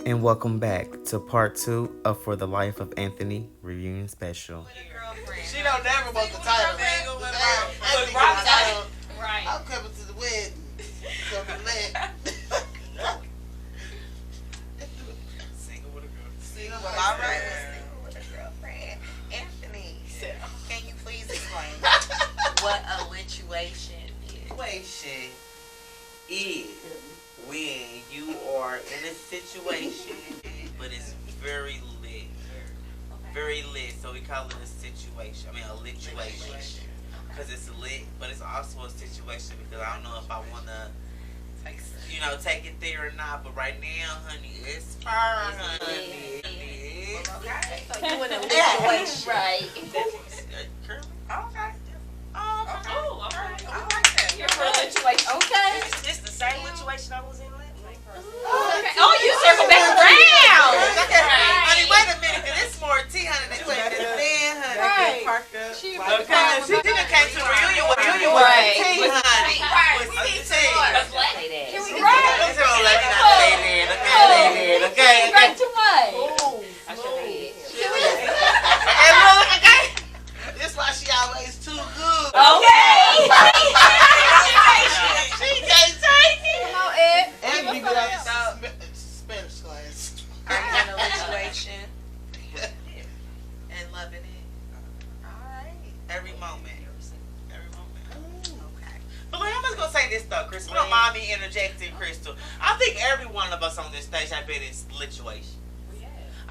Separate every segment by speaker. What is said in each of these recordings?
Speaker 1: And welcome back to part 2 of For the Life of Anthony Reunion Special.
Speaker 2: She don't never want the title.
Speaker 3: Right.
Speaker 2: I'm coming to the wedding. Coming back. Single with a girl.
Speaker 4: Single with a girlfriend. Anthony, can you please explain what a lituation is?
Speaker 5: Situation is when you are in a situation, but it's very lit. Very lit, so we call it a situation. I mean, a lituation. Because it's lit, but it's also a situation because I don't know if I want to, take it there or not. But right now, honey, it's fire, honey.
Speaker 4: Okay. So you in a lituation.
Speaker 3: Right.
Speaker 5: Curly?
Speaker 4: Okay.
Speaker 3: Oh, okay.
Speaker 4: I like that.
Speaker 3: You're for a lituation. Okay.
Speaker 5: It's the same lituation I was in last night.
Speaker 3: Okay. Oh, you circle back around.
Speaker 5: Honey, wait a minute, because it's more tea, honey, than you ain't been saying, honey.
Speaker 3: Right.
Speaker 5: She done came to the reunion with tea, honey.
Speaker 4: Right.
Speaker 5: With tea.
Speaker 3: Can we
Speaker 5: Let's go, let me not say that, okay?
Speaker 3: Right too much.
Speaker 4: I should be.
Speaker 5: Hey, look, okay?
Speaker 2: This why she always too good.
Speaker 3: Okay.
Speaker 5: She can't take it.
Speaker 3: Come on, Ed.
Speaker 2: And we go out to Spanish class.
Speaker 4: Are you in a lituation and loving it? Alright.
Speaker 5: Every moment. Every moment.
Speaker 4: Okay.
Speaker 5: But like, I'm just gonna say this though, Crystal. Don't mind me interjecting, Crystal. I think every one of us on this stage have been in lituation.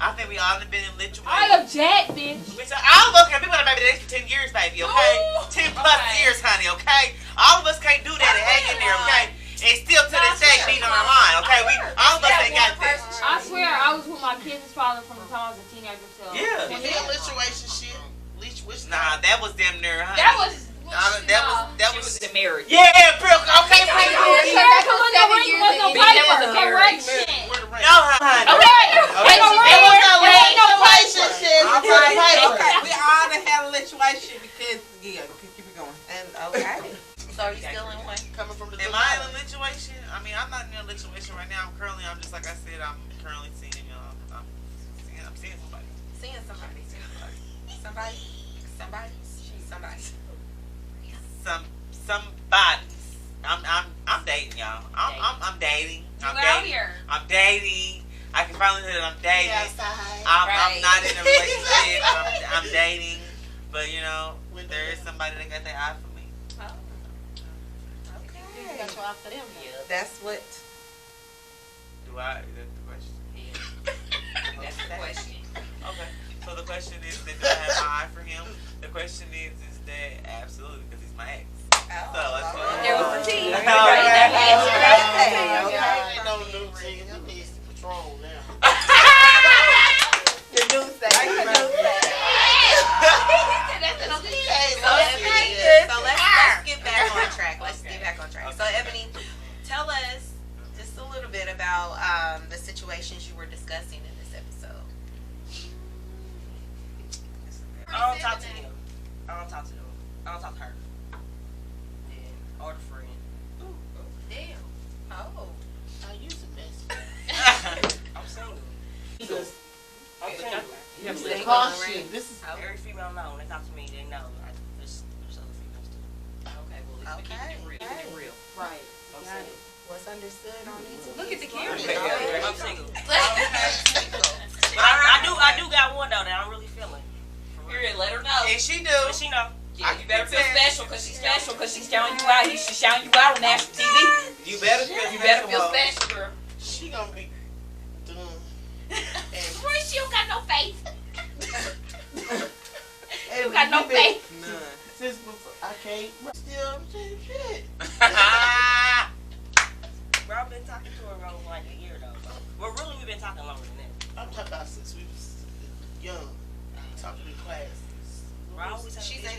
Speaker 5: I think we all have been in lituation.
Speaker 3: I object, bitch.
Speaker 5: All of us can be with a baby that's for 10 years, baby, okay? 10 plus years, honey, okay? All of us can't do that and hang in there, okay? And still to this day, being on our line, okay? All of us ain't got that.
Speaker 3: I swear, I was with my kids probably from the time I was a teenager till.
Speaker 5: Yeah.
Speaker 2: Is it a lituation shit?
Speaker 5: Nah, that was them there, honey.
Speaker 3: That was.
Speaker 5: That was
Speaker 3: the marriage.
Speaker 5: Yeah, bro, okay,
Speaker 3: That was no correction.
Speaker 5: No, honey.
Speaker 3: Okay. Ain't no ring. Ain't no
Speaker 2: relationship.
Speaker 6: We all done had a lituation because, yeah, keep it going.
Speaker 4: And okay. So are you still in one?
Speaker 2: Coming from the
Speaker 5: Am I in a lituation? I mean, I'm not in a lituation right now. I'm just like I said, I'm currently seeing, I'm seeing somebody.
Speaker 4: Seeing somebody. Somebody.
Speaker 5: Somebody's. I'm dating, y'all. I'm dating. I'm dating. I can finally say that I'm dating. I'm not in a relationship. I'm dating, but there is somebody that got their eye for me.
Speaker 4: Okay.
Speaker 3: You got your eye for them.
Speaker 4: That's what.
Speaker 5: Do I? Is that the question?
Speaker 4: Yeah. That's the question.
Speaker 5: Okay. So the question is that do I have my eye for him? The question is that absolutely because he's my ex. So let's go.
Speaker 3: There was the tea.
Speaker 2: Okay. No new tea. He needs the Patron now.
Speaker 4: The new thing. So let's get back on track. So Ebony, tell us just a little bit about the situations you were discussing in this episode.
Speaker 5: I don't talk to him. I don't talk to her. Or the friend.
Speaker 4: Damn. Oh.
Speaker 2: I use the best.
Speaker 5: I'm single.
Speaker 4: You single,
Speaker 2: Caution.
Speaker 4: right?
Speaker 2: This is
Speaker 5: Every female know. When they talk to me, they know. There's other females too.
Speaker 4: Okay, well, let's keep it real.
Speaker 3: Right.
Speaker 5: I'm single.
Speaker 4: What's understood on it?
Speaker 3: Look at the camera.
Speaker 5: I'm single. But I do got one though that I'm really feeling.
Speaker 3: Period. Let her know.
Speaker 5: And she do. But she know.
Speaker 3: Yeah, you better feel special because she's special because she's showing you out. She's showing you out on national TV.
Speaker 5: You better
Speaker 3: feel special, girl.
Speaker 2: she gonna be done.
Speaker 3: Boy, she don't got no faith.
Speaker 2: You
Speaker 3: got no faith.
Speaker 5: None.
Speaker 2: Since before, I can't. Still, shit.
Speaker 5: Bro, I've been talking to her around like a year though. Well, really, we've been talking longer than that.
Speaker 2: I'm talking about since we was young. Talking in class.
Speaker 4: She say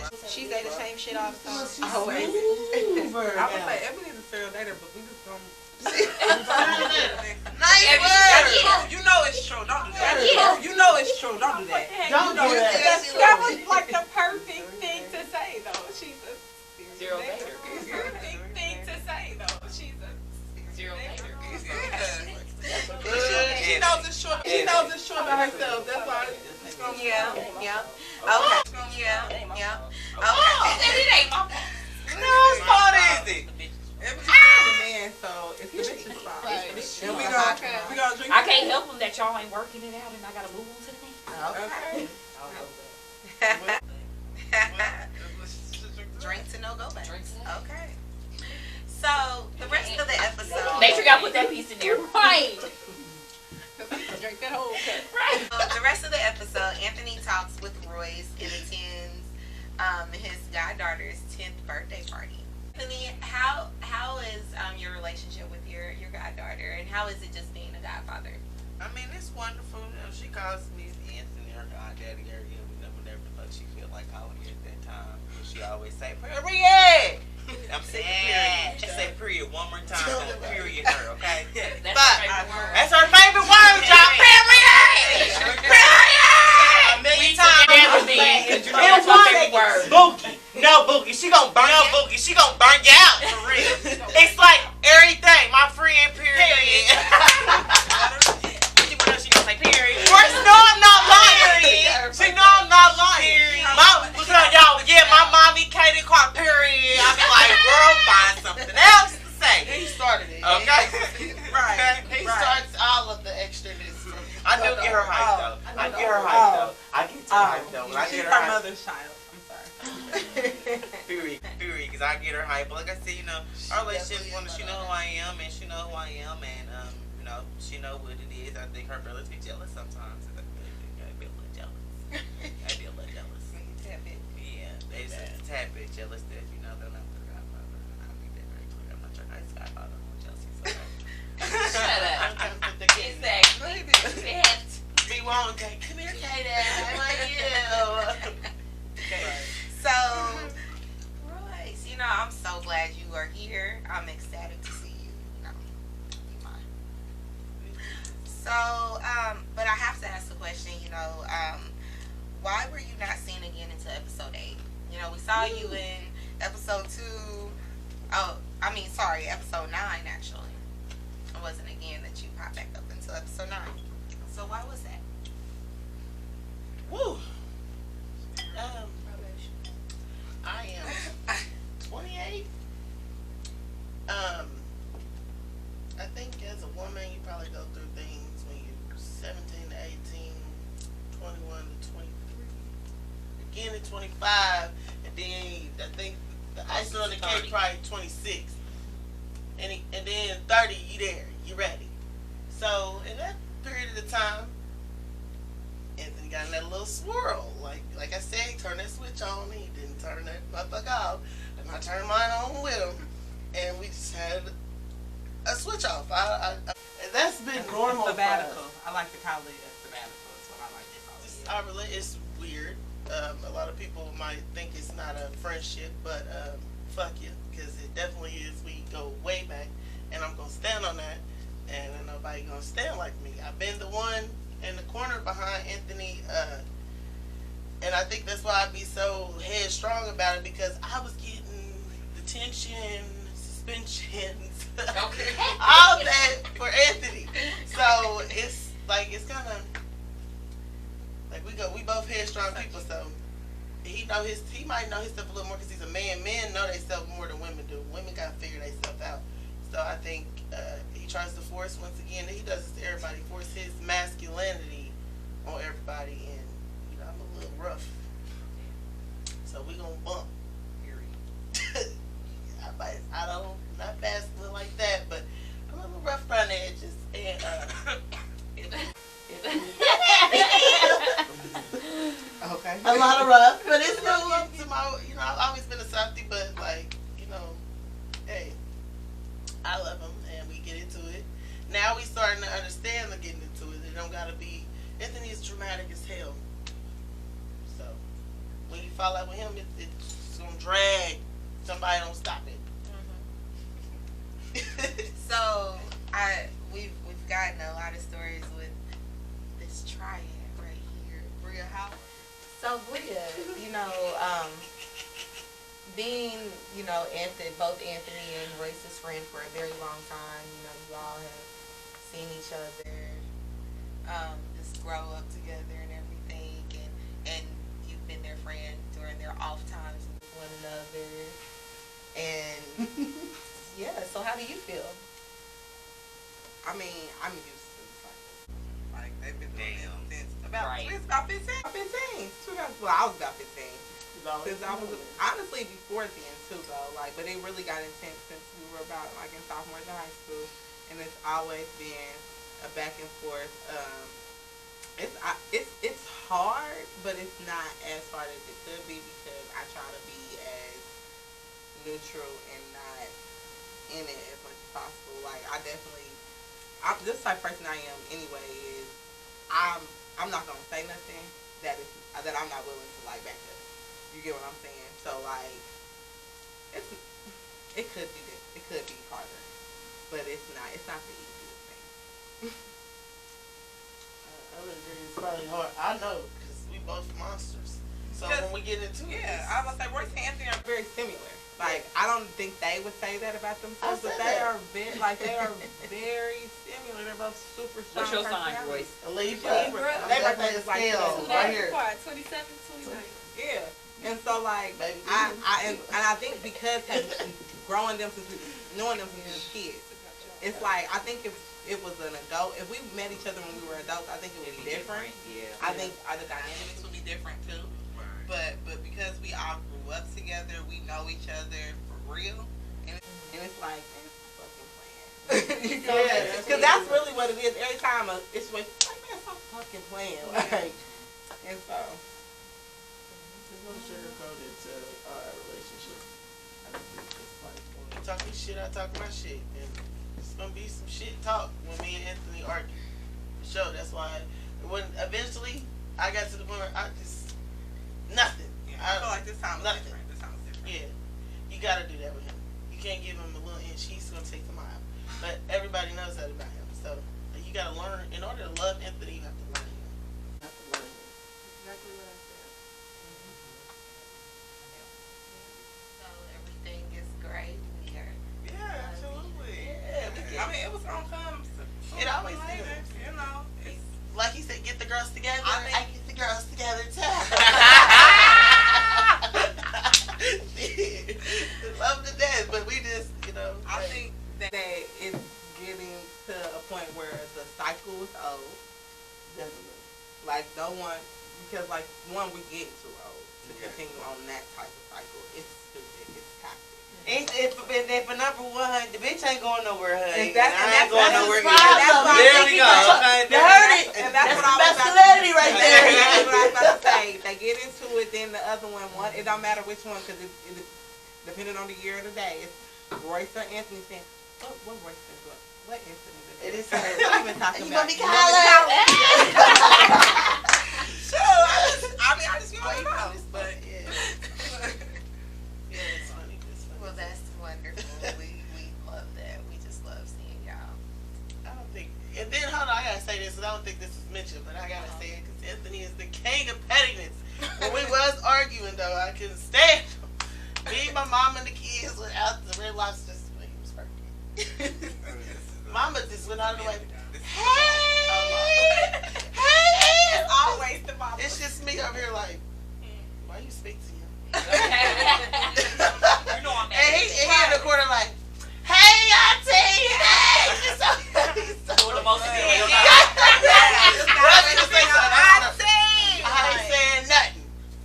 Speaker 4: the same shit all the time.
Speaker 2: She's
Speaker 6: Always.
Speaker 2: super
Speaker 6: I would
Speaker 2: now.
Speaker 6: say Ebony is a serial dater, but we just don't.
Speaker 2: Nice word.
Speaker 6: You know it's true. Don't do that.
Speaker 3: Yeah.
Speaker 6: You know it's true. Don't do that.
Speaker 2: Don't do that.
Speaker 6: That was like the perfect thing to say, though. She's a
Speaker 3: Zero dater.
Speaker 6: Perfect thing to say, though. She's a
Speaker 3: Zero dater.
Speaker 2: Good.
Speaker 6: knows it's short. She knows it's short by herself. That's why it's gonna be.
Speaker 4: Yeah. Okay. Yeah. Okay.
Speaker 3: It ain't my fault.
Speaker 5: Whose fault is it?
Speaker 6: It's the man, so it's the bitch's fault. And we gonna drink.
Speaker 3: I can't help them that y'all ain't working it out and I gotta move on to the next.
Speaker 4: Okay. Drink to no go back. Okay. So the rest of the episode.
Speaker 3: Make sure y'all put that piece in there. Right.
Speaker 6: Drink that whole cup.
Speaker 3: Right.
Speaker 4: The rest of the episode, Anthony talks with Royce and attends his goddaughter's 10th birthday party. Anthony, how is your relationship with your goddaughter, and how is it just being a godfather?
Speaker 5: I mean, it's wonderful. You know, she calls me Anthony, her goddaddy, area, whatever the fuck she feel like calling me at that time. And she always say, period! I'm saying period. She say period one more time, then period her, okay?
Speaker 3: That's
Speaker 5: But
Speaker 3: her favorite word.
Speaker 5: that's her favorite word, y'all. Period! Period! A million times.
Speaker 3: Everything. That's my favorite word.
Speaker 5: Boogie. No, Boogie. She gonna burn you. Boogie. She gonna burn you out, for real. It's like everything. My friend, period. She gonna say period. First, no, I'm not lying. She know I'm not lying. My mommy Katie called period. I be like, girl, find something else to say.
Speaker 2: He started it.
Speaker 5: Okay.
Speaker 2: Right.
Speaker 5: Okay?
Speaker 2: He starts all of the extraness.
Speaker 5: I do get her hype though. I get her hype though. I get her hype though. When I
Speaker 6: She's
Speaker 5: get her
Speaker 6: my
Speaker 5: hype.
Speaker 6: mother's child. I'm sorry.
Speaker 5: Period, because I get her hype. But like I said, you know, our relationship, she know who I am, and she know who I am, and you know, she know what it is. I think her brothers be jealous sometimes. I be a little jealous. I be a little jealous. Yeah, they just a tad bit jealous that you know they're not the godfather. I'll make that very clear. I'm not your nice godfather. I'm jealousy.
Speaker 3: Shut up. Exactly.
Speaker 5: Be wrong, Kate. Come here, Katie. I like you.
Speaker 4: So, Royce, you know, I'm so glad you are here. I'm ecstatic to see you. No, you mind. So, but I have to ask the question, you know, why were you not seen again until episode 8? You know, we saw you in episode 2. Episode 9, actually. It wasn't again that you popped back up until episode 9. So why was that?
Speaker 2: Woo. I am 28. I think as a woman, you probably go through things when you're 17 to 18, 21 to 23, again at 25, and then I think the icing on the cake probably 26, and then 30, you there, you ready. So in that period of time, Anthony got in that little swirl. Like I said, he turned that switch on. He didn't turn that motherfucker off. And I turned mine on with him. And we just had a switch off. And that's been normal for
Speaker 6: Sabbatical.
Speaker 2: us.
Speaker 6: I like to call it a sabbatical. That's what I like to call it.
Speaker 2: It's weird. A lot of people might think it's not a friendship, but fuck you. Because it definitely is. We go way back. And I'm going to stand on that. And ain't nobody going to stand like me. I've been the one in the corner behind Anthony, and I think that's why I be so headstrong about it, because I was getting detention, suspensions, all that for Anthony. So it's like it's kind of like we both headstrong people. So he might know his stuff a little more because he's a man. Men know themselves more than women do. Women gotta figure themselves out. So I think he tries to force, once again, he does this to everybody, force his masculinity on everybody, and you know, I'm a little rough. So we gonna bump. I don't, not masculine like that, but I'm a little rough around the edges, and
Speaker 6: Okay.
Speaker 2: a lot of rough, but it's still up to my, you know, I've always been a softie, but like, you know, hey, I love him, and we get into it. Now we starting to understand the getting into it. It don't gotta be, Anthony is dramatic as hell. So, when you fall out with him, it's gonna drag. Somebody don't stop it.
Speaker 4: So we've gotten a lot of stories with this triad right here, Bria. So Bria, you know, being, you know, both Anthony and Royce's friend for a very long time. You know, you all have seen each other grow up together and everything, and you've been their friend during their off times with one another. And yeah, so how do you feel?
Speaker 6: I mean, I'm used to the cycle. Like, they've been doing
Speaker 5: Damn.
Speaker 6: this since about,
Speaker 3: Right.
Speaker 6: since about 15. 15. Well, I was about 15. Since I was, honestly, before then, too, though. Like, but it really got intense since we were about, like, in sophomore in high school. And it's always been a back and forth. It's hard, but it's not as hard as it could be because I try to be as neutral and not in it as much as possible. Like, I'm this type of person I am anyway. Is I'm not gonna say nothing that I'm not willing to like back up. You get what I'm saying? So like, it could be this. It could be harder, but it's not. It's not the easiest thing.
Speaker 2: I would agree. It's probably hard. I know because we both monsters. So when we get into it,
Speaker 6: Yeah, I was like, Royce and Anthony are very similar. Like, I don't think they would say that about themselves, but they are very similar. They're both super strong.
Speaker 3: What's your sign,
Speaker 6: personalities.
Speaker 3: Royce?
Speaker 2: a Libra.
Speaker 6: They
Speaker 2: That's
Speaker 6: both
Speaker 2: the
Speaker 6: like
Speaker 2: scale
Speaker 6: that.
Speaker 2: right here.
Speaker 7: 27, 29.
Speaker 6: Yeah, and so like,
Speaker 2: Baby.
Speaker 6: and I think because knowing them since we were kids, it's like I think if it was an adult, if we met each other when we were adults, I think it would be different.
Speaker 3: Yeah.
Speaker 6: I think the dynamics would be different too. But because we all grew up together, we know each other for real, and it's like, man, it's a fucking plan.
Speaker 2: Yeah,
Speaker 6: Because that's really what it is. Every time it's like, man, stop fucking playing. Like, and so.
Speaker 2: There's no sugarcoated to our relationship. I think it's like when you talk your shit, I talk my shit, and it's gonna be some shit talk when me and Anthony argue. For sure. That's why when eventually I got to the point where I just nothing.
Speaker 6: I feel like this time was
Speaker 2: nothing.
Speaker 6: different. This time was different.
Speaker 2: Yeah, you gotta do that with him. You can't give him a little inch. He's gonna take the mile. But everybody knows that about him. So you gotta learn. In order to love Anthony, you have to learn him. You have to learn him.
Speaker 7: Exactly what I said.
Speaker 4: So everything is great. We are
Speaker 6: Yeah, absolutely.
Speaker 2: Yeah,
Speaker 6: I mean, it was gonna come.
Speaker 2: It always
Speaker 6: later,
Speaker 2: does.
Speaker 6: you know. It's,
Speaker 2: like he said, get the girls together.
Speaker 6: I
Speaker 2: get the girls together too. Love to death, but we just,
Speaker 6: I think that it's getting to a point where the cycle is old.
Speaker 2: definitely.
Speaker 6: Like, no one, because, like, one, we're getting too old to continue on that type of cycle. It's stupid. It's toxic.
Speaker 5: If for number one, the bitch ain't going nowhere, honey.
Speaker 6: And that's-
Speaker 5: I
Speaker 6: and
Speaker 5: ain't
Speaker 6: that's-
Speaker 5: going
Speaker 6: that's
Speaker 5: nowhere
Speaker 6: the
Speaker 5: either.
Speaker 6: problem.
Speaker 5: There we go. Okay,
Speaker 2: You heard it.
Speaker 6: And that's what I was about to
Speaker 2: masculinity right
Speaker 6: say.
Speaker 2: there.
Speaker 6: That's what I was about to say. They get into it, then the other one, it don't matter which one, because it depending on the year of the day, it's Royce or Anthony saying, what Royce is doing? What Anthony is doing?
Speaker 2: It is
Speaker 6: What you been talking
Speaker 2: You
Speaker 6: about?
Speaker 2: gonna be
Speaker 6: You gonna
Speaker 2: Kyler?
Speaker 6: Sure, I just feel like know, but
Speaker 2: Yeah, it's funny. It's funny.
Speaker 4: well, that's wonderful. we love that. We just love seeing y'all.
Speaker 2: I don't think. And then hold on, I gotta say this, and I don't think this was mentioned, but I gotta say it because Anthony is the king of pettiness. When we was arguing though, I couldn't stand him. Me, my mom, and the kids went out to Red Lobster when he was working. Mama just went out of the way. Hey, hey.
Speaker 6: it's always the mama.
Speaker 2: It's just me over here like, why you speak to him?
Speaker 3: You know I'm
Speaker 2: And he in the corner like, hey, auntie, hey. He's so
Speaker 3: doing the most.
Speaker 2: I ain't saying nothing.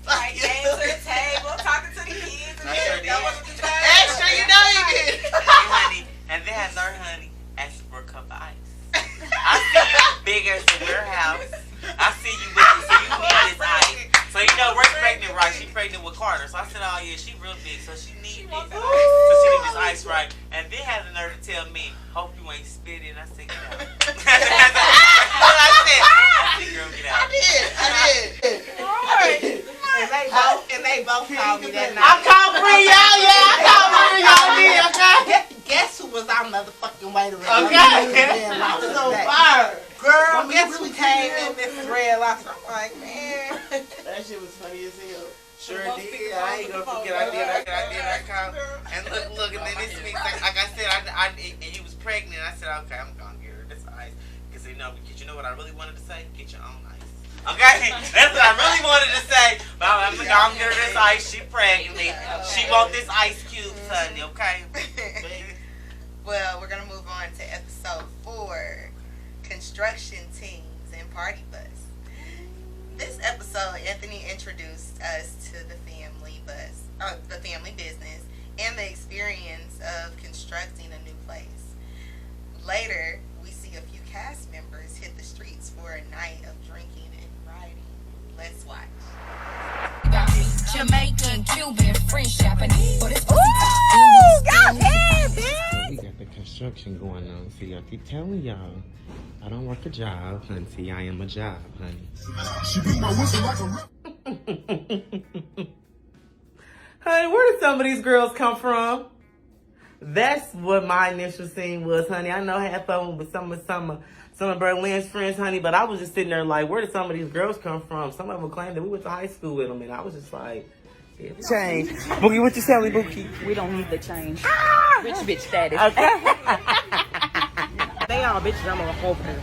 Speaker 6: Like, came to the table, talking to the kids, and
Speaker 5: I sure did.
Speaker 6: that wasn't the time.
Speaker 2: Extra, you know you did.
Speaker 5: Hey, honey. And then I learned, honey, ask for a cup of ice. I see you big as the warehouse. I see you with it, so you need this ice. So you know we're pregnant, right? She pregnant with Carter. So I said, oh yeah, she real big, so she need this. So she need this ice, right? And then had the nerve to tell me, hope you ain't spitting. I said, get out. I said, girl, get out.
Speaker 2: I did.
Speaker 6: And they both called me that night.
Speaker 2: I called Bree, y'all, I called Bree, y'all did, okay?
Speaker 6: Guess who was our motherfucking waiter?
Speaker 2: Okay. I was on fire.
Speaker 6: Girl, guess who came in this Red Lobster? I'm like, man.
Speaker 2: That shit was funny as hell.
Speaker 5: Sure did. I ain't gonna forget. I did. I called. And look, and then this week, like I said, and you was pregnant. I said, okay, I'm gonna get her this ice. Cause you know, because you know what I really wanted to say? Get your own ice. Okay? That's what I really wanted to say. But I'm going to get her this ice. She pregnant. She want this ice cube, honey, okay?
Speaker 4: Well, we're going to move on to episode 4, Construction Teams and Party Bus. This episode, Anthony introduced us to the family business, and the experience of constructing a new place. Later, we see a few cast members hit the streets for a night of drinking and riding. Let's watch.
Speaker 8: Jamaican, Cuban, French, Japanese.
Speaker 1: So we got the construction going on. See, I keep telling y'all, I don't work a job, honey. See, I am a job, honey. Honey, where did some of these girls come from? That's what my initial scene was, honey. I know half of them was some of Berlin's friends, honey, but I was just sitting there like, where did some of these girls come from? Some of them claimed that we went to high school with them, and I was just like, change. Bookie, what you selling, Bookie?
Speaker 3: We don't need the change. Rich bitch status.
Speaker 1: Okay.
Speaker 3: They all bitches. I'm gonna over there.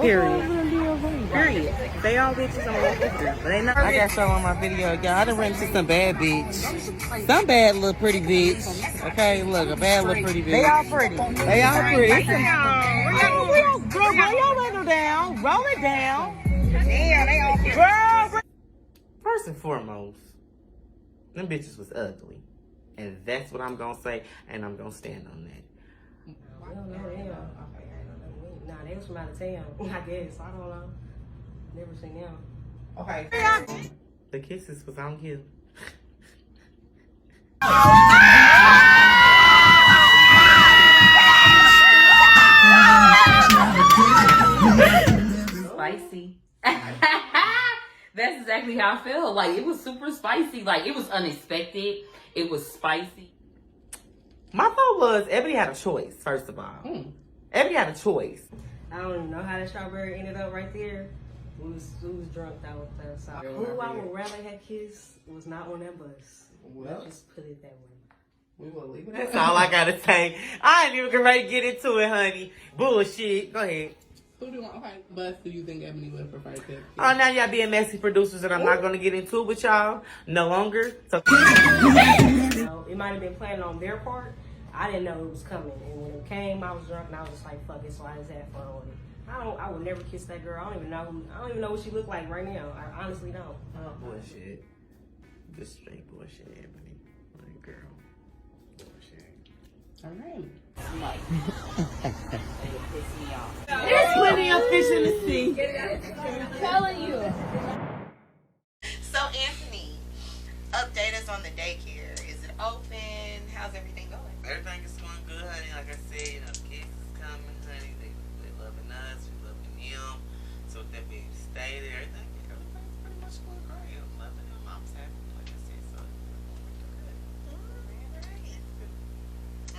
Speaker 1: Period.
Speaker 3: Period. They all bitches. I'm gonna over there. But ain't nothing.
Speaker 1: I got some on my video, y'all. I done ran into some bad bitch. Some bad little pretty bitch. Okay, look, a bad little pretty bitch.
Speaker 3: They all pretty.
Speaker 1: They all pretty. Girl, roll your window down. Roll it down.
Speaker 3: Yeah, they all pretty.
Speaker 1: Girl, first and foremost, them bitches was ugly. And that's what I'm going to say, and I'm going to stand on that.
Speaker 9: I don't know them. Nah, they was from out of town. I guess. I don't know. Never seen them.
Speaker 6: Okay.
Speaker 1: The kisses was on you.
Speaker 3: Spicy. That's exactly how I felt. Like, it was super spicy. Like, it was unexpected. It was spicy.
Speaker 1: My thought was, Ebony had a choice, first of all. Ebony had a choice.
Speaker 9: I don't even know how the strawberry ended up right there. We was drunk though. So who I would rather have kissed was not on that bus.
Speaker 6: Well,
Speaker 9: Let's just put it that way.
Speaker 6: we will leave it.
Speaker 1: That's all I got to say. I ain't even ready to get into it, honey. Bullshit. Go ahead.
Speaker 6: Who do you want? Okay, bus do you think Ebony would prefer to kiss?
Speaker 1: Oh, now y'all being messy producers, and I'm not going to get into it with y'all no longer. So,
Speaker 9: So it might have been planned on their part. I didn't know it was coming, and when it came, I was drunk, and I was just like, "Fuck it," so I just had fun with it. I would never kiss that girl. I don't even know what she looked like right now. I honestly don't.
Speaker 1: oh, bullshit. Just straight bullshit, Ebony. Like, girl. Bullshit.
Speaker 6: All right.
Speaker 1: There's plenty of fish in the sea.
Speaker 7: I'm telling you.
Speaker 4: So, Anthony, update us on the daycare. Is it open? How's everything going?
Speaker 5: Everything is going good, honey. Like I said, you know, the kids is coming, honey. They loving us. We loving them. So with that being stated, everything's pretty much going great. I'm loving them. Mom's happy, like I said. So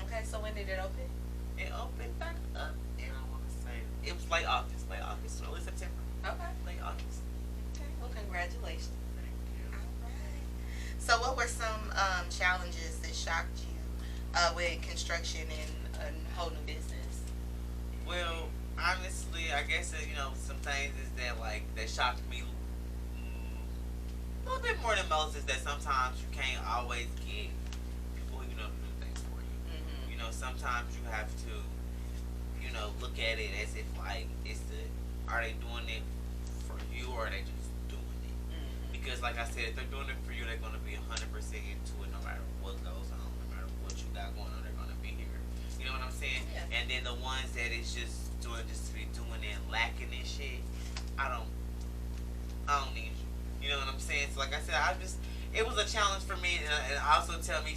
Speaker 4: Okay, so when did it open?
Speaker 5: it opened back up, and I want to say it was late August, early September,
Speaker 4: Okay.
Speaker 5: late August.
Speaker 4: Okay. Well, congratulations. All right. So, what were some challenges that shocked you with construction and a whole new business?
Speaker 5: Well, honestly, I guess that, you know, some things is that like that shocked me a little bit more than most is that sometimes you can't always get people who know to do things for you.
Speaker 4: Mm-hmm.
Speaker 5: You know, sometimes you have to, you know, look at it as if like are they doing it for you or are they just doing it?
Speaker 4: Mm-hmm.
Speaker 5: Because like I said, if they're doing it for you, they're gonna be 100% into it no matter what goes on, no matter what you got going on, they're gonna be here. You know what I'm saying?
Speaker 4: Yeah.
Speaker 5: And then the ones that is just doing just to be doing it and lacking and shit, I don't need you. You know what I'm saying? So like I said, it was a challenge for me, and also tell me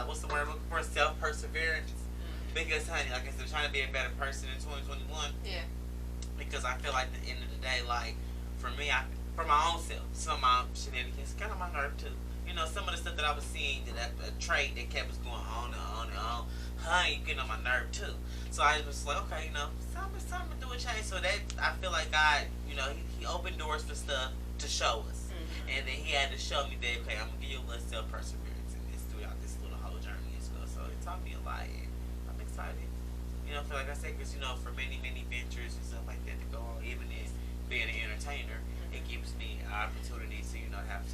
Speaker 5: what's the word I'm looking for? Self-perseverance. Because honey, like I said, I'm trying to be a better person in 2021.
Speaker 4: Yeah.
Speaker 5: Because I feel like at the end of the day, like for me, for my own self, some of my shenanigans kind of my nerve too. You know, some of the stuff that I was seeing, that a trait that kept us going on and on and on. Honey, getting on my nerve too. So I was like, okay, you know, something to do a change. So that I feel like God, you know, he opened doors for stuff to show us, and then he had to show me that, okay, I'm gonna give you a little self perseverance in this throughout this little whole journey as well. So it taught me a lot. And I'm excited. You You know, for like I said, because, you know, for many, many ventures and stuff like that to go on, even as being an entertainer, it gives me an opportunity to, you know, have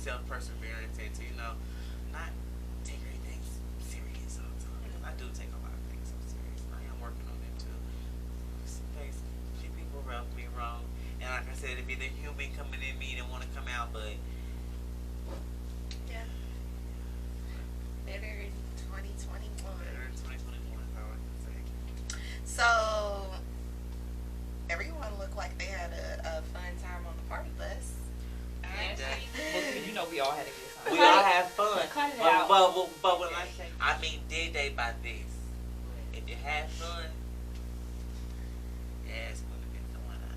Speaker 5: self-perseverance and to, you know, not take everything serious all the time. Because I do take a lot of things so serious. I am working on it too. Some things, few people rub me wrong. And like I said, it'd be the human coming in me that want to come out, but
Speaker 4: Yeah. Better in 2021.
Speaker 5: better in 2021 is all I can say.
Speaker 4: So, everyone looked like they had a fun time on the party bus.
Speaker 3: You know we all had a good time.
Speaker 5: We all have fun.
Speaker 3: Cut it
Speaker 5: but,
Speaker 3: out.
Speaker 5: but when I mean, did they by this? If you had fun, yes, would have been going on.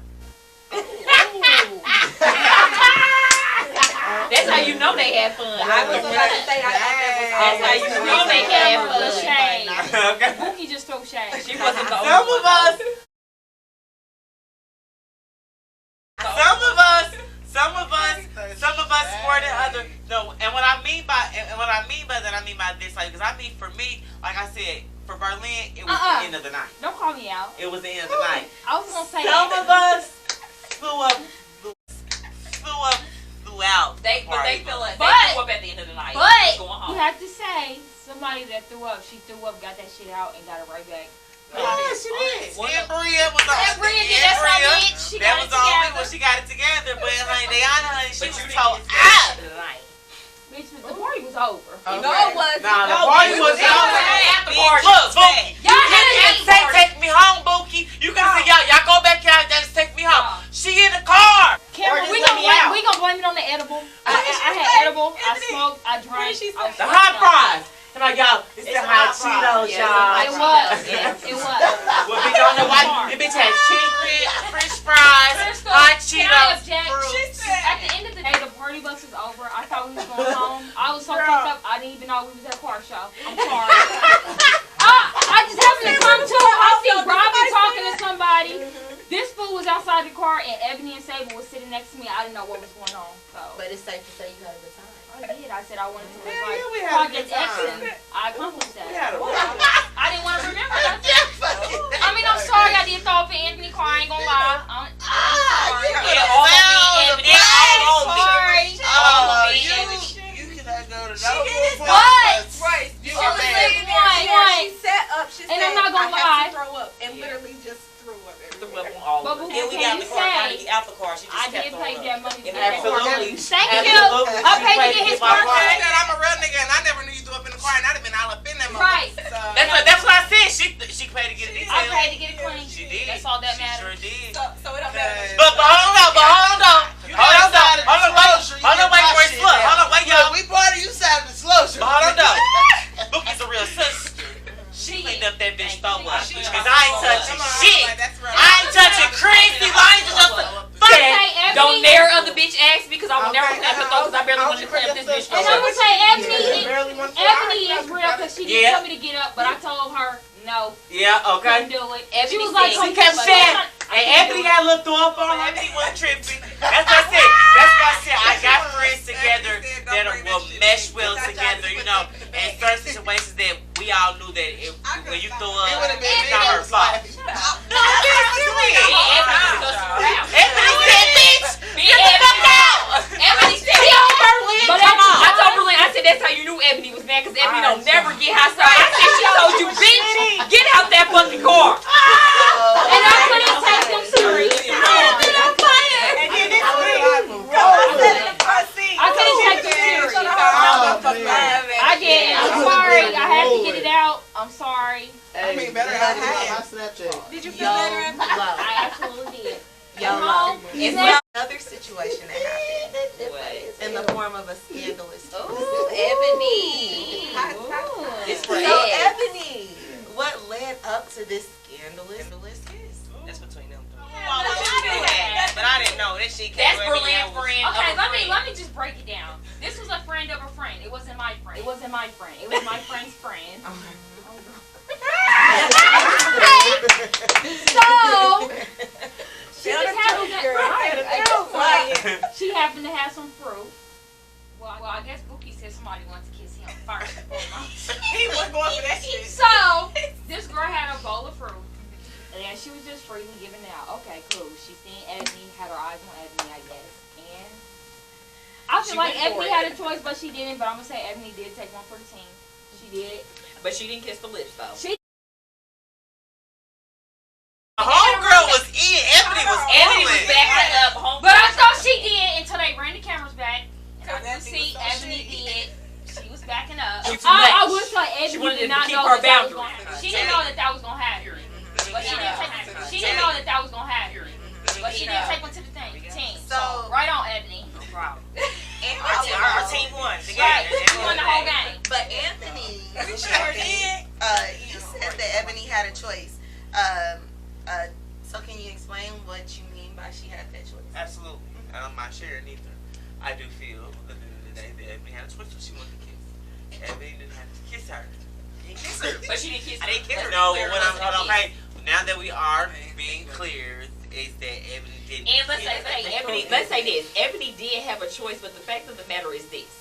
Speaker 3: That's how you know they had fun.
Speaker 4: I was about to say, I thought that was
Speaker 3: That's how you know they had fun.
Speaker 7: Shade.
Speaker 5: Okay.
Speaker 7: Bookie just threw shade.
Speaker 3: She wasn't the
Speaker 5: Some
Speaker 3: only
Speaker 5: of us, some of us more than other. No, and what I mean by that, I mean by this, like, because I mean for me, like I said, for Berlin, it was the end of the night.
Speaker 7: Don't call me out.
Speaker 5: It was the end of the night.
Speaker 7: I was gonna say
Speaker 5: Some
Speaker 7: that.
Speaker 5: of us flew out.
Speaker 3: But they feel like they
Speaker 7: But-
Speaker 3: threw up at the end of the night.
Speaker 7: But
Speaker 3: going
Speaker 7: you
Speaker 3: home.
Speaker 7: have to say somebody that threw up. She threw up, got that shit out, and got it right back.
Speaker 5: Yeah, she did.
Speaker 3: One
Speaker 5: And
Speaker 3: of-
Speaker 5: Bria was the
Speaker 7: And Bria did. That's my
Speaker 5: Bria.
Speaker 7: bitch. She
Speaker 5: That
Speaker 7: got
Speaker 5: was
Speaker 7: it
Speaker 5: the only
Speaker 7: together.
Speaker 5: one she got it together. But honey, Diana, honey, she
Speaker 3: But
Speaker 5: was
Speaker 3: you
Speaker 5: told
Speaker 3: didn't get
Speaker 5: out.
Speaker 3: to the night.
Speaker 7: Bitch, the party was over.
Speaker 4: No, it wasn't.
Speaker 5: Nah, the
Speaker 3: No,
Speaker 5: party
Speaker 3: we
Speaker 5: was
Speaker 3: was at
Speaker 5: over.
Speaker 3: the after party.
Speaker 5: Look, Bookie,
Speaker 7: Y'all
Speaker 5: you
Speaker 7: had
Speaker 5: didn't
Speaker 7: a
Speaker 5: take me home, Bookie. You can say y'all go back here and just take me home.
Speaker 7: No.
Speaker 5: She in the car.
Speaker 7: Cameron,
Speaker 5: just
Speaker 7: we
Speaker 5: let
Speaker 7: gonna
Speaker 5: me out.
Speaker 7: blame it on the edible. I had edible. I smoked. I drank. I was
Speaker 5: The
Speaker 7: fucked
Speaker 5: hot
Speaker 7: up.
Speaker 5: fries. And like, y'all, it's the hot
Speaker 3: fries.
Speaker 5: Cheetos,
Speaker 3: Yeah,
Speaker 5: y'all.
Speaker 7: It was.
Speaker 3: Yeah.
Speaker 7: It was.
Speaker 5: Well, bitch, I don't know why. The bitch has chicken, French fries,
Speaker 7: First
Speaker 5: hot
Speaker 7: off, can I
Speaker 5: Cheetos,
Speaker 7: object?
Speaker 5: fruits.
Speaker 7: At the end of the day, the party bus was over. I thought we was going home. I was so fucked up. I didn't even know we was at a car show. I'm sorry. I just happened to come to. I see Robin talking to somebody. This fool was outside the car, and Ebony and Sable was sitting next to me. I didn't know what was going on. So
Speaker 4: But it's safe to say you had a good time.
Speaker 7: I did. I said I wanted to
Speaker 5: Yeah,
Speaker 7: like
Speaker 5: we had a
Speaker 7: Project
Speaker 5: good
Speaker 7: X,
Speaker 5: time.
Speaker 7: and I accomplished that.
Speaker 5: We had a
Speaker 7: I didn't want to remember nothing. I mean, I'm sorry I did throw up in Anthony car. I ain't gonna lie. I'm sorry.
Speaker 5: You could have all on me, all on me.
Speaker 7: Sorry.
Speaker 2: You cannot go to no
Speaker 7: But
Speaker 4: Right.
Speaker 2: You
Speaker 7: She
Speaker 2: are
Speaker 7: was
Speaker 2: mad.
Speaker 7: like,
Speaker 4: She
Speaker 7: one.
Speaker 4: set up. She
Speaker 7: And
Speaker 4: said,
Speaker 7: I'm not gonna
Speaker 4: I have
Speaker 7: lie.
Speaker 4: to throw up, and literally just threw up
Speaker 3: Threw
Speaker 4: everywhere.
Speaker 3: up on all
Speaker 7: But
Speaker 3: of us.
Speaker 7: Bookie,
Speaker 3: And we
Speaker 7: can
Speaker 3: got
Speaker 7: you
Speaker 3: the car. Trying to
Speaker 7: say
Speaker 3: get out the car. She just
Speaker 7: I
Speaker 3: kept
Speaker 7: did
Speaker 3: throwing
Speaker 7: pay
Speaker 3: up.
Speaker 7: that money for that
Speaker 5: Absolutely.
Speaker 7: car. Thank you.
Speaker 5: Absolutely.
Speaker 7: I paid to
Speaker 5: She
Speaker 7: get his
Speaker 5: my
Speaker 7: car
Speaker 5: car.
Speaker 2: I
Speaker 7: back.
Speaker 2: said I'm a real nigga and I never knew you threw up in the car and I'd have been all up in that
Speaker 7: Right.
Speaker 2: motherfucker.
Speaker 5: That's what I said. She paid to get it
Speaker 7: I
Speaker 5: detailed.
Speaker 7: paid to get it clean.
Speaker 5: She did.
Speaker 7: That's all that
Speaker 5: She
Speaker 7: matters.
Speaker 5: sure did.
Speaker 4: So it don't matter.
Speaker 5: But hold on. Hold on, wait, y'all.
Speaker 2: We party, you side of the slow show.
Speaker 5: But hold on, though. Bookie's a real sister. She cleaned up that bitch throw up. Because I ain't touching shit. I ain't touching crazy lines and just
Speaker 7: Say
Speaker 3: Don't
Speaker 7: Ebony.
Speaker 3: dare other bitch ask me because I will never clean up the throw because I barely want to clean up this bitch
Speaker 7: And I'm
Speaker 3: throw.
Speaker 7: gonna say Ebony.
Speaker 2: Barely want to
Speaker 7: Ebony is real because she didn't
Speaker 5: Yeah.
Speaker 7: tell me to get up, but I told her no,
Speaker 5: Yeah,
Speaker 7: couldn't
Speaker 5: okay.
Speaker 7: do it.
Speaker 3: Ebony
Speaker 7: She was like,
Speaker 3: said-
Speaker 5: She kept
Speaker 7: but
Speaker 5: saying,
Speaker 7: I
Speaker 5: and
Speaker 7: can't
Speaker 5: Anthony
Speaker 7: do it.
Speaker 5: got a little throw up on her. Anthony wasn't tripping. That's what I said. I got friends together that will mesh well together, you know, in certain situations that we all knew that when you throw up,
Speaker 2: It would have been
Speaker 5: it's not her fault. No, bitch, serious. Anthony said, bitch, get the fuck out.
Speaker 3: Ebony said,
Speaker 7: But
Speaker 3: come on. I told Berlin, I said, that's how you knew Ebony was mad because Ebony don't never get hostile. I said, she told you, bitch, get out that fucking car.
Speaker 7: And I couldn't take them serious. I couldn't take them serious. I did. I'm sorry. I had to get it out. I'm sorry.
Speaker 2: I mean, better have it on my Snapchat.
Speaker 4: Did you feel better after that?
Speaker 7: I absolutely did.
Speaker 4: Yo,
Speaker 7: It's
Speaker 4: another situation that happened in the form of a scandalous.
Speaker 3: Ooh, Ebony.
Speaker 4: It's
Speaker 3: for
Speaker 4: so
Speaker 3: Ed.
Speaker 4: Ebony, what led up to this scandalous kiss?
Speaker 3: That's between them three.
Speaker 5: But I didn't know. That shit came
Speaker 3: That's
Speaker 5: with me.
Speaker 3: Berlin friend.
Speaker 7: Okay,
Speaker 3: of a friend.
Speaker 7: let me just break it down. This was a friend of a friend. It wasn't my friend. It wasn't my friend. It was my friend's friend. So she just happened to, she happened to have some fruit. Well, I guess Bookie said somebody wanted to kiss him first.
Speaker 2: He wasn't going for that shit.
Speaker 7: So This girl had a bowl of fruit, and she was just freely giving it out. Okay, cool. She seen Ebony, had her eyes on Ebony, I guess. And I feel like Ebony had a choice, but she didn't. But I'm going to say Ebony did take one for the team. She did.
Speaker 3: But she didn't kiss the lips, though.
Speaker 7: She
Speaker 5: The homegirl was in. Ebony was
Speaker 3: backing up.
Speaker 7: But I thought she did until they ran the cameras back. You see, Ebony did. She was backing up. I would say Ebony did not know that that was going to happen. She didn't know that that was going to happen. But she didn't know that that was going to happen. But she did take one to the team. So, right on, Ebony.
Speaker 3: No problem.
Speaker 5: our team won.
Speaker 7: Right, we won the whole game.
Speaker 4: But Anthony, you said that Ebony had a choice. So can you explain what you mean by she had that choice?
Speaker 5: Absolutely. I'm not sharing either. I do feel at the end of the day that Ebony had a choice when she wanted to kiss. Ebony didn't have to kiss her. He didn't kiss her.
Speaker 3: But she didn't kiss her.
Speaker 5: I didn't kiss her. No, but when I'm hold on, hey, now that we are being clear, is that Ebony didn't.
Speaker 3: And let's say this. Ebony did have a choice, but the fact of the matter is this.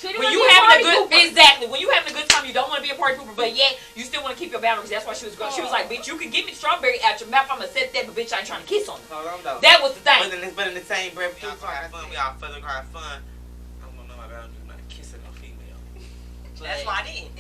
Speaker 3: When you having a good time, you don't want to be a party pooper, but yet you still want to keep your boundaries. That's why she was going. She was like, "Bitch, you can give me strawberry out your mouth. I'm gonna set that, but bitch, I ain't trying to kiss on her." That was the thing.
Speaker 5: But in the same breath, we all have fun. We all fun, have fun. I don't know my boundaries, not kissing no female.
Speaker 3: That's why I didn't.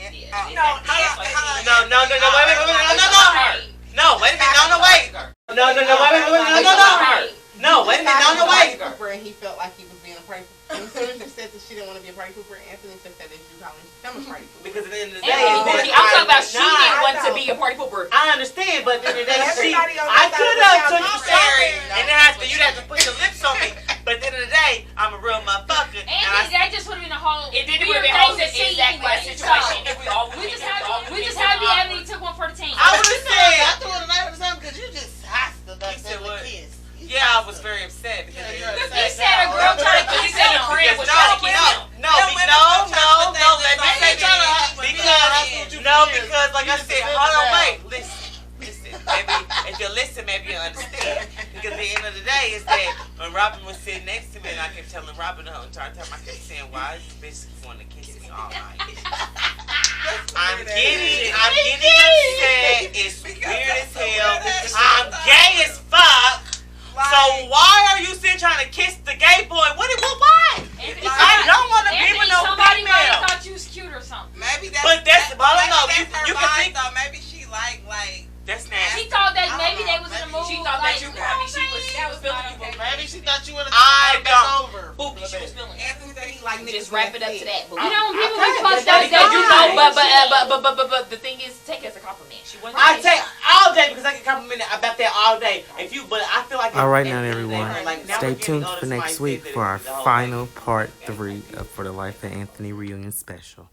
Speaker 5: No, wait a minute,
Speaker 6: Cooper, and he felt like he was being a party pooper. As soon as you said that she didn't want to be a party pooper, Anthony took that as you calling him a party pooper.
Speaker 5: Because at the end of the day,
Speaker 3: I'm talking about she didn't want to be a party pooper.
Speaker 5: I understand, but at the end of the day,
Speaker 6: Everybody on
Speaker 5: I
Speaker 6: that
Speaker 5: could
Speaker 6: side
Speaker 5: have
Speaker 6: of the
Speaker 5: took you
Speaker 6: couch
Speaker 5: sorry,
Speaker 6: was
Speaker 5: and then you'd have to put your lips on me. But at the end of the day, I'm a real motherfucker.
Speaker 7: And that just would have been a whole
Speaker 3: It didn't
Speaker 7: weird
Speaker 3: really
Speaker 7: thing
Speaker 3: be
Speaker 7: to see anyway.
Speaker 3: situation.
Speaker 7: We just had the Ebony took one for the team.
Speaker 5: I would have said,
Speaker 2: I threw it night or something because you just hostile back there with kids.
Speaker 5: yeah, I was very upset because
Speaker 7: He said a girl tried to kiss him.
Speaker 3: a friend was trying to kiss him.
Speaker 5: No, let me say this. Because like I said, hold on, wait, listen. Maybe if you listen, maybe you understand. Because at the end of the day, is that when Robin was sitting next to me, and I kept telling Robin the entire time, I kept saying, "Why is this bitch wanting to kiss me all night?" I'm getting upset. It's weird as hell. I'm gay as fuck. So why are you still trying to kiss the gay boy? Why? I don't want to be with no
Speaker 7: somebody might have
Speaker 5: female.
Speaker 7: thought you was cute or something.
Speaker 2: Maybe that's.
Speaker 5: But that's, I don't know. You can
Speaker 2: vibe,
Speaker 5: think
Speaker 2: though. Maybe she like.
Speaker 5: that's nasty.
Speaker 7: She thought that maybe they was in the mood.
Speaker 3: She thought that you probably she was feeling you.
Speaker 2: Maybe she thought you would have
Speaker 5: I
Speaker 2: back
Speaker 5: don't.
Speaker 2: over.
Speaker 3: Boopy, she was feeling you.
Speaker 6: Anthony said he like
Speaker 3: Just wrap it up to that.
Speaker 7: You know, when people be
Speaker 3: But
Speaker 7: fucked up,
Speaker 3: you know, but the thing is, take it as a compliment. She wasn't.
Speaker 5: I take all day because I get complimented about that all day. But I feel like.
Speaker 10: All right,
Speaker 5: at
Speaker 10: now
Speaker 5: the end of the day,
Speaker 10: everyone,
Speaker 5: like, now
Speaker 10: stay
Speaker 5: we're getting
Speaker 10: tuned
Speaker 5: older,
Speaker 10: for next
Speaker 5: somebody
Speaker 10: week
Speaker 5: said
Speaker 10: for
Speaker 5: that
Speaker 10: our
Speaker 5: the whole
Speaker 10: final
Speaker 5: thing.
Speaker 10: part 3 of For the Life of Anthony reunion special.